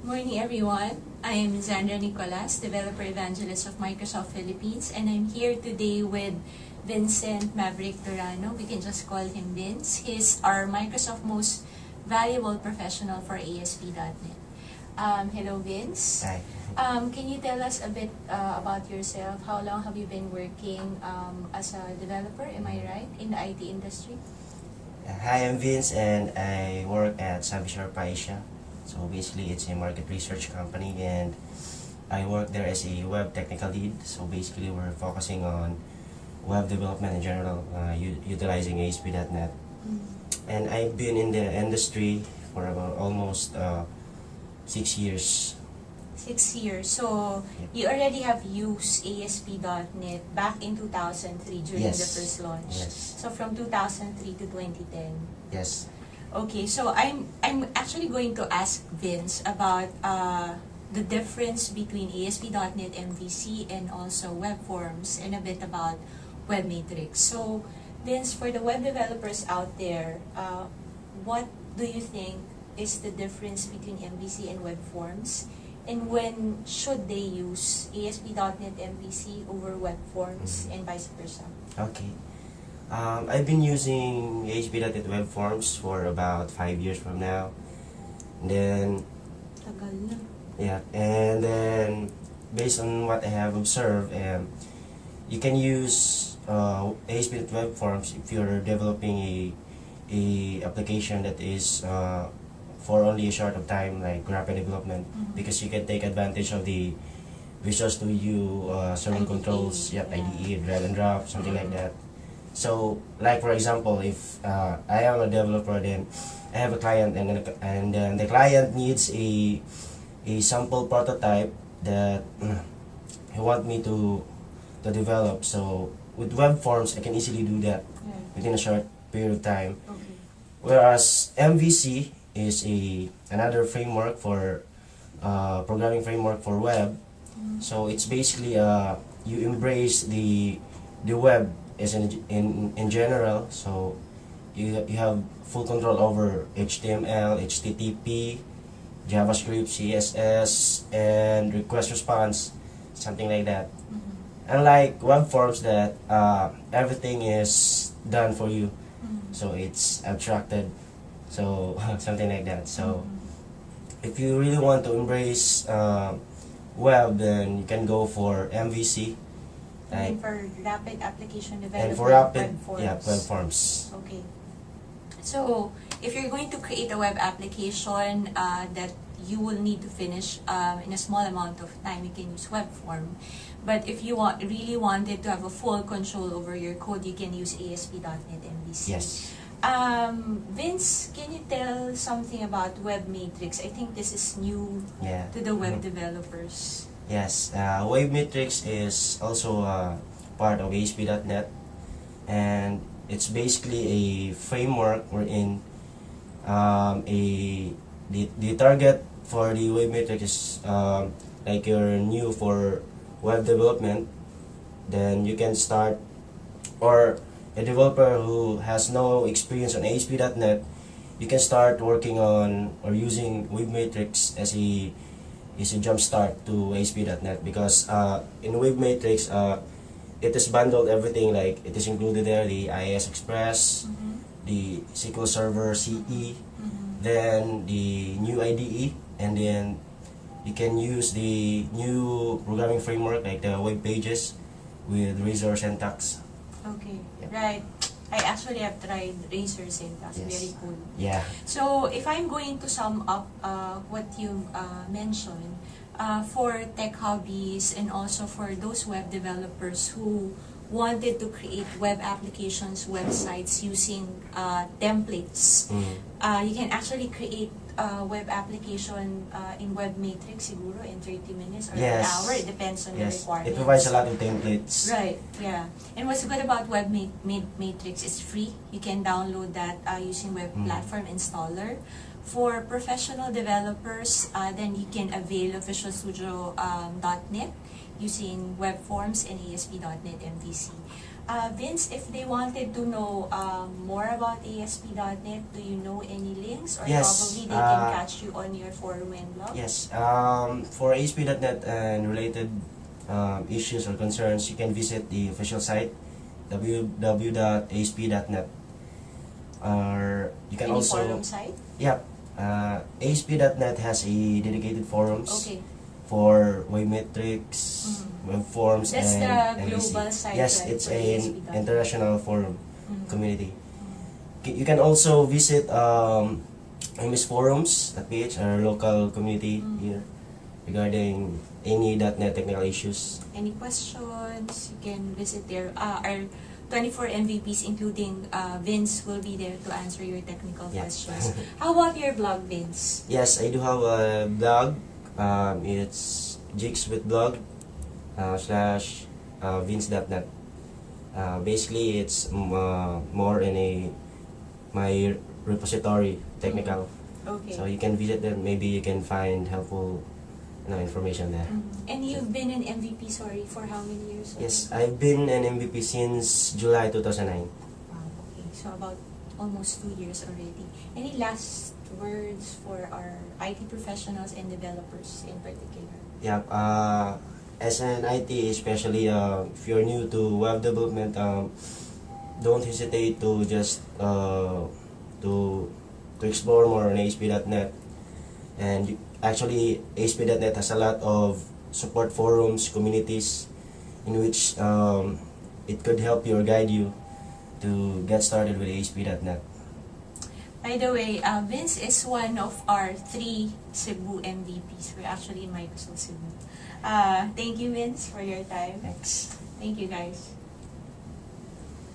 Morning everyone, I am Zandra Nicolas, Developer Evangelist of Microsoft Philippines, and I'm here today with Vincent Maverick Durano. We can just call him Vince. He's our Microsoft most valuable professional for ASP.NET. Hello Vince. Hi. Can you tell us a bit about yourself? How long have you been working as a developer, am I right, in the IT industry? Hi, I'm Vince and I work at Sharp Asia. So basically it's a market research company and I work there as a web technical lead. So basically we're focusing on web development in general, utilizing ASP.NET. And I've been in the industry for about almost 6 years. 6 years. So you already have used ASP.NET back in 2003 during the first launch. Yes. So from 2003 to 2010. Yes. Okay, so I'm actually going to ask Vince about the difference between ASP.NET MVC and also web forms and a bit about web matrix. So Vince, for the web developers out there, what do you think is the difference between MVC and web forms? And when should they use ASP.NET MVC over web forms and vice versa? Okay. I've been using ASP.NET Web Forms for about 5 years from now. And then, Tagal na. yeah, and then based on what I have observed, you can use ASP.NET Web Forms if you're developing a application that is for only a short of time, like rapid development, because you can take advantage of the Visual Studio server IDE, controls, yeah. IDE, drag and drop, something like that. So, like for example, if I am a developer, then I have a client, and then the client needs a sample prototype that he want me to develop. So with web forms, I can easily do that within a short period of time. Okay. Whereas MVC is another framework for programming framework for web. So it's basically you embrace the web as in general. So you have full control over HTML, HTTP, JavaScript, CSS, and request response, something like that. Unlike web forms that everything is done for you, so it's abstracted, so something like that. So if you really want to embrace web, then you can go for MVC. And for rapid application development, And for rapid, web forms. yeah, web forms. Okay. So, if you're going to create a web application that you will need to finish in a small amount of time, you can use web form. But if you really wanted to have a full control over your code, you can use ASP.NET MVC. Yes. Vince, can you tell something about web matrix? I think this is new to the web developers. Yes, Web Matrix is also part of ASP.NET, and it's basically a framework wherein the target for the Web Matrix is like you're new for web development, then you can start, or a developer who has no experience on ASP.NET, you can start working on or using Web Matrix as a jump start to ASP.NET, because in Web Matrix it is bundled everything, like it is included there the IIS Express, the SQL Server CE, then the new IDE, and then you can use the new programming framework like the web pages with Razor syntax. Okay, right. I actually have tried Razor syntax. Yes. Very cool. Yeah. So, if I'm going to sum up what you mentioned, for tech hobbies and also for those web developers who wanted to create web applications, websites using templates, you can actually create a web application in Web Matrix siguro in 30 minutes or an hour. It depends on the requirements. It provides a lot of templates. Right, yeah. And what's good about Web Matrix is free. You can download that using Web Platform Installer. For professional developers, then you can avail of Visual Studio .NET using web forms and ASP.NET MVC. Vince, if they wanted to know more about ASP.NET, do you know any links? Or Yes, probably they can catch you on your forum and blog? Yes, for ASP.NET and related issues or concerns, you can visit the official site www.asp.net, or you can Any also forum site? ASP.NET has a dedicated forums Okay. for web metrics, web forms, That's and the MVC. global site, Yes, right, it's for an ASP.NET. international forum Mhm. community. You can also visit MS Forums.ph, our local community here, regarding any .NET technical issues. Any questions, you can visit there. Our 24 MVPs, including Vince, will be there to answer your technical Yeah. questions. How about your blog, Vince? Yes, I do have a blog. It's jigswithblog slash vince.net. Basically, it's more in my repository technical. Okay. So you can visit them. Maybe you can find helpful information there. And you've been an MVP, sorry, for how many years? Yes, I've been an MVP since July 2009. Wow, okay. So about almost 2 years already. Any last words for our IT professionals and developers in particular? Yeah, as an IT, especially if you're new to web development, don't hesitate to just to explore more on ASP.NET. And actually, ASP.NET has a lot of support forums, communities, in which it could help you or guide you to get started with ASP.NET. By the way, Vince is one of our 3 Cebu MVPs. We're actually in Microsoft Cebu. Thank you, Vince, for your time. Thanks. Thank you, guys.